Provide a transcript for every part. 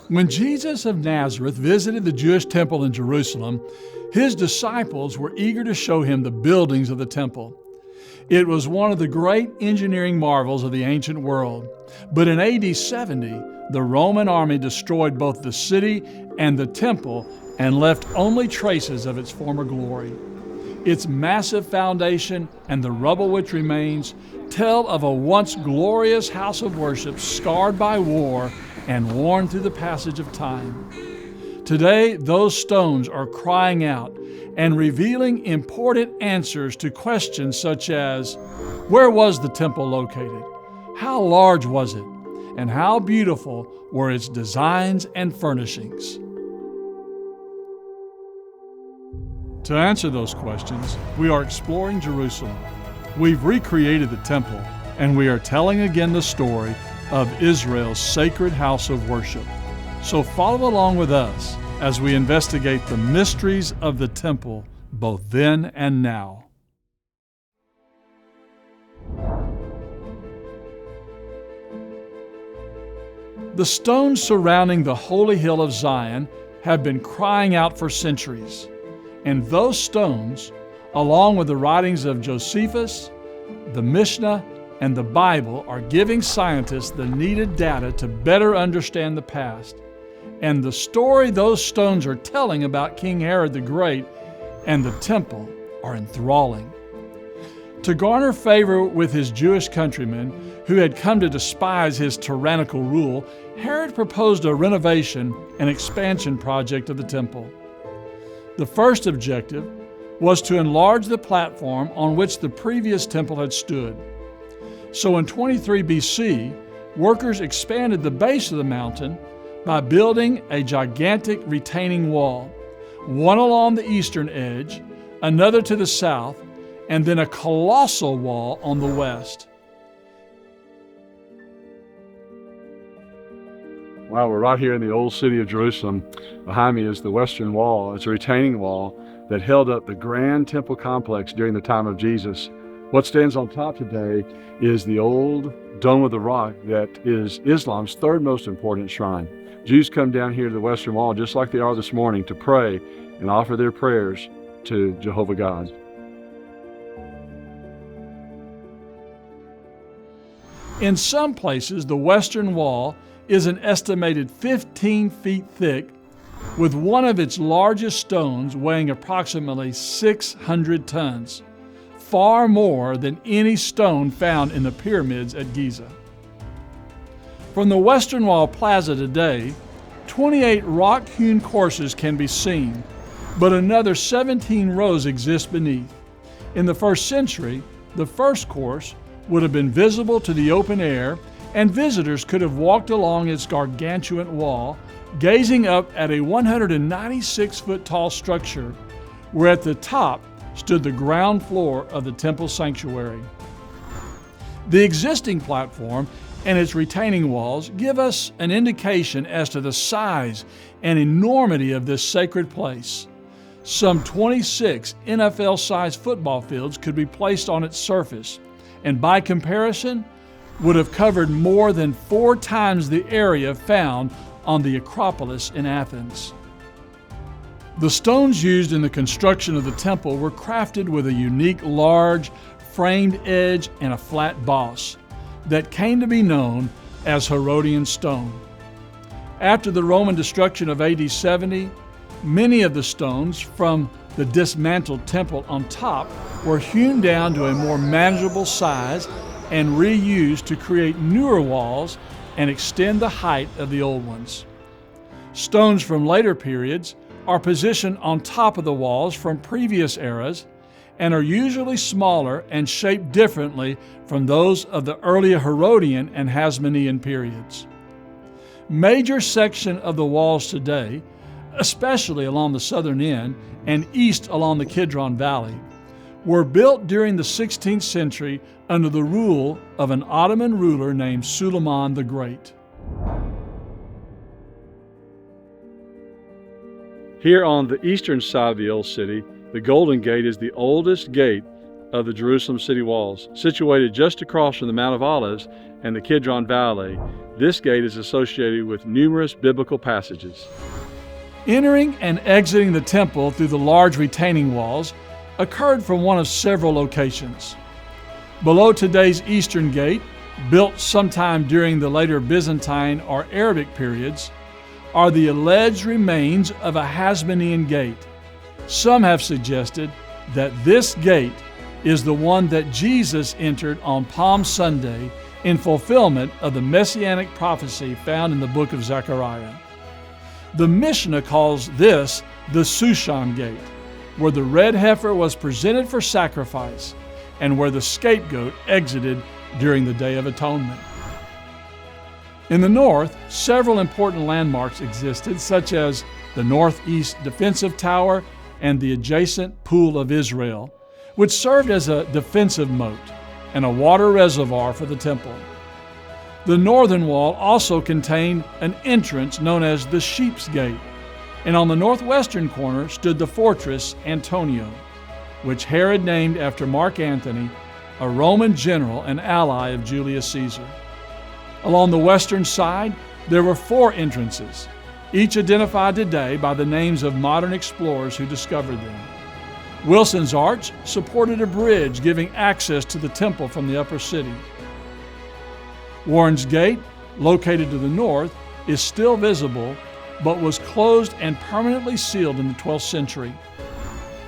When Jesus of Nazareth visited the Jewish temple in Jerusalem, his disciples were eager to show him the buildings of the temple. It was one of the great engineering marvels of the ancient world. But in AD 70, the Roman army destroyed both the city and the temple and left only traces of its former glory. Its massive foundation and the rubble which remains tell of a once glorious house of worship scarred by war and worn through the passage of time. Today, those stones are crying out and revealing important answers to questions such as, where was the temple located? How large was it? And how beautiful were its designs and furnishings? To answer those questions, we are exploring Jerusalem. We've recreated the temple, and we are telling again the story of Israel's sacred house of worship. So follow along with us as we investigate the mysteries of the temple, both then and now. The stones surrounding the holy hill of Zion have been crying out for centuries. And those stones, along with the writings of Josephus, the Mishnah, and the Bible, are giving scientists the needed data to better understand the past. And the story those stones are telling about King Herod the Great and the temple are enthralling. To garner favor with his Jewish countrymen, who had come to despise his tyrannical rule, Herod proposed a renovation and expansion project of the temple. The first objective was to enlarge the platform on which the previous temple had stood. So in 23 BC, workers expanded the base of the mountain by building a gigantic retaining wall, one along the eastern edge, another to the south, and then a colossal wall on the west. Wow, we're right here in the old city of Jerusalem. Behind me is the Western Wall. It's a retaining wall that held up the grand temple complex during the time of Jesus. What stands on top today is the old Dome of the Rock that is Islam's third most important shrine. Jews come down here to the Western Wall just like they are this morning to pray and offer their prayers to Jehovah God. In some places, the Western Wall is an estimated 15 feet thick, with one of its largest stones weighing approximately 600 tons, far more than any stone found in the pyramids at Giza. From the Western Wall Plaza today, 28 rock-hewn courses can be seen, but another 17 rows exist beneath. In the first century, the first course would have been visible to the open air, and visitors could have walked along its gargantuan wall, gazing up at a 196-foot tall structure, where at the top stood the ground floor of the temple sanctuary. The existing platform and its retaining walls give us an indication as to the size and enormity of this sacred place. Some 26 NFL-sized football fields could be placed on its surface, and by comparison, would have covered more than 4 times the area found on the Acropolis in Athens. The stones used in the construction of the temple were crafted with a unique large framed edge and a flat boss that came to be known as Herodian stone. After the Roman destruction of AD 70, many of the stones from the dismantled temple on top were hewn down to a more manageable size and reused to create newer walls and extend the height of the old ones. Stones from later periods are positioned on top of the walls from previous eras and are usually smaller and shaped differently from those of the earlier Herodian and Hasmonean periods. Major sections of the walls today, especially along the southern end and east along the Kidron Valley, were built during the 16th century under the rule of an Ottoman ruler named Suleiman the Great. Here on the eastern side of the old city, the Golden Gate is the oldest gate of the Jerusalem city walls. Situated just across from the Mount of Olives and the Kidron Valley, this gate is associated with numerous biblical passages. Entering and exiting the temple through the large retaining walls occurred from one of several locations. Below today's eastern gate, built sometime during the later Byzantine or Arabic periods, are the alleged remains of a Hasmonean gate. Some have suggested that this gate is the one that Jesus entered on Palm Sunday in fulfillment of the messianic prophecy found in the book of Zechariah. The Mishnah calls this the Shushan gate, where the red heifer was presented for sacrifice and where the scapegoat exited during the Day of Atonement. In the north, several important landmarks existed, such as the northeast defensive tower and the adjacent Pool of Israel, which served as a defensive moat and a water reservoir for the temple. The northern wall also contained an entrance known as the Sheep's Gate, and on the northwestern corner stood the fortress Antonia, which Herod named after Mark Antony, a Roman general and ally of Julius Caesar. Along the western side, there were 4 entrances, each identified today by the names of modern explorers who discovered them. Wilson's Arch supported a bridge giving access to the temple from the upper city. Warren's Gate, located to the north, is still visible, but was closed and permanently sealed in the 12th century.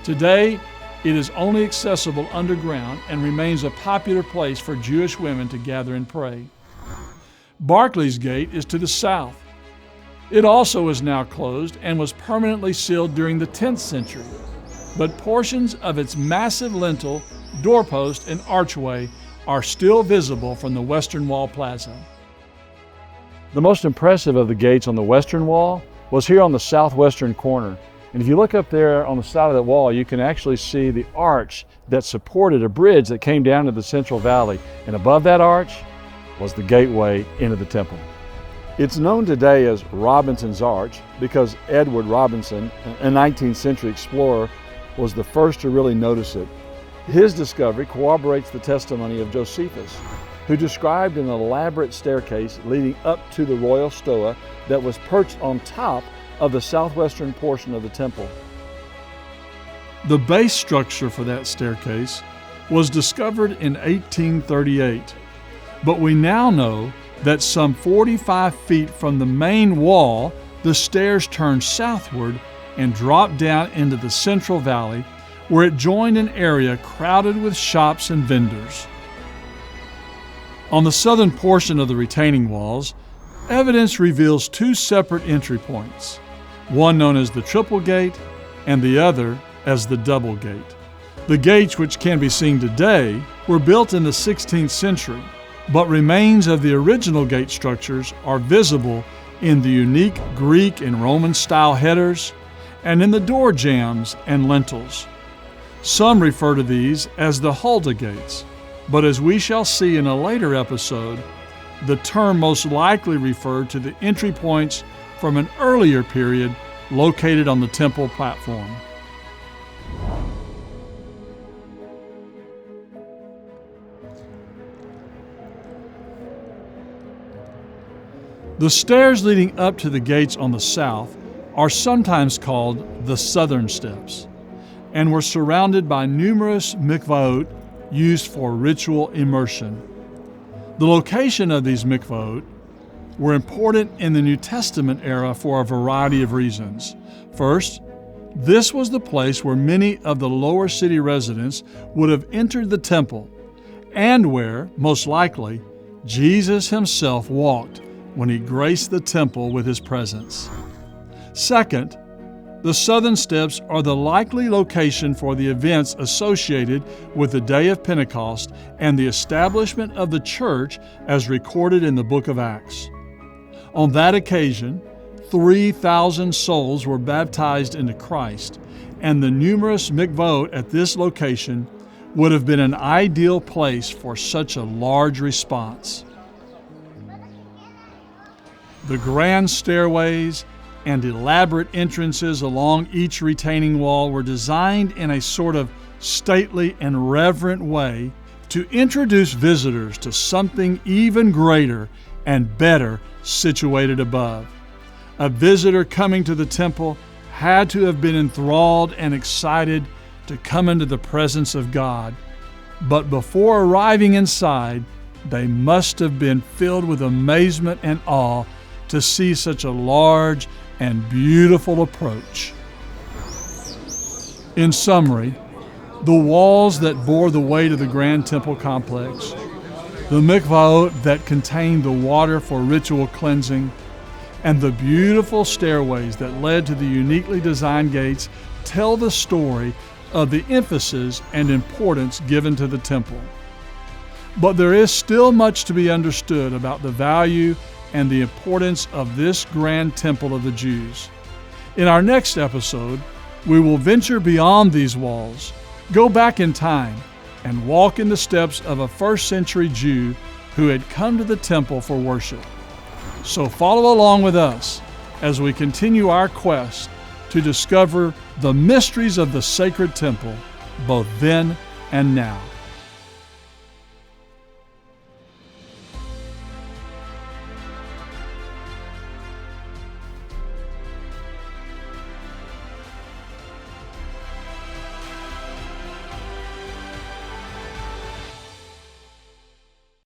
Today, it is only accessible underground and remains a popular place for Jewish women to gather and pray. Barclay's Gate is to the south. It also is now closed and was permanently sealed during the 10th century, but portions of its massive lintel, doorpost, and archway are still visible from the western wall plaza. The most impressive of the gates on the western wall was here on the southwestern corner. And if you look up there on the side of that wall, you can actually see the arch that supported a bridge that came down to the central valley. And above that arch was the gateway into the temple. It's known today as Robinson's Arch because Edward Robinson, a 19th century explorer, was the first to really notice it. His discovery corroborates the testimony of Josephus, who described an elaborate staircase leading up to the royal stoa that was perched on top of the southwestern portion of the temple. The base structure for that staircase was discovered in 1838, but we now know that some 45 feet from the main wall, the stairs turned southward and dropped down into the central valley, where it joined an area crowded with shops and vendors. On the southern portion of the retaining walls, evidence reveals 2 separate entry points, one known as the Triple Gate and the other as the Double Gate. The gates, which can be seen today, were built in the 16th century, but remains of the original gate structures are visible in the unique Greek and Roman style headers and in the door jambs and lintels. Some refer to these as the Hulda gates, but as we shall see in a later episode, the term most likely referred to the entry points from an earlier period located on the temple platform. The stairs leading up to the gates on the south are sometimes called the southern steps, and were surrounded by numerous mikvaot used for ritual immersion. The location of these mikvaot were important in the New Testament era for a variety of reasons. First, this was the place where many of the lower city residents would have entered the temple, and where, most likely, Jesus himself walked when he graced the temple with his presence. Second, the southern steps are the likely location for the events associated with the day of Pentecost and the establishment of the church as recorded in the book of Acts. On that occasion, 3,000 souls were baptized into Christ, and the numerous mikvaot at this location would have been an ideal place for such a large response. The grand stairways and elaborate entrances along each retaining wall were designed in a sort of stately, and reverent way to introduce visitors to something even greater and better situated above. A visitor coming to the temple had to have been enthralled and excited to come into the presence of God. But before arriving inside, they must have been filled with amazement and awe to see such a large and beautiful approach. In summary, the walls that bore the weight of the Grand Temple complex, the mikvaot that contained the water for ritual cleansing, and the beautiful stairways that led to the uniquely designed gates tell the story of the emphasis and importance given to the temple. But there is still much to be understood about the value and the importance of this grand temple of the Jews. In our next episode, we will venture beyond these walls, go back in time, and walk in the steps of a first-century Jew who had come to the temple for worship. So follow along with us as we continue our quest to discover the mysteries of the sacred temple, both then and now.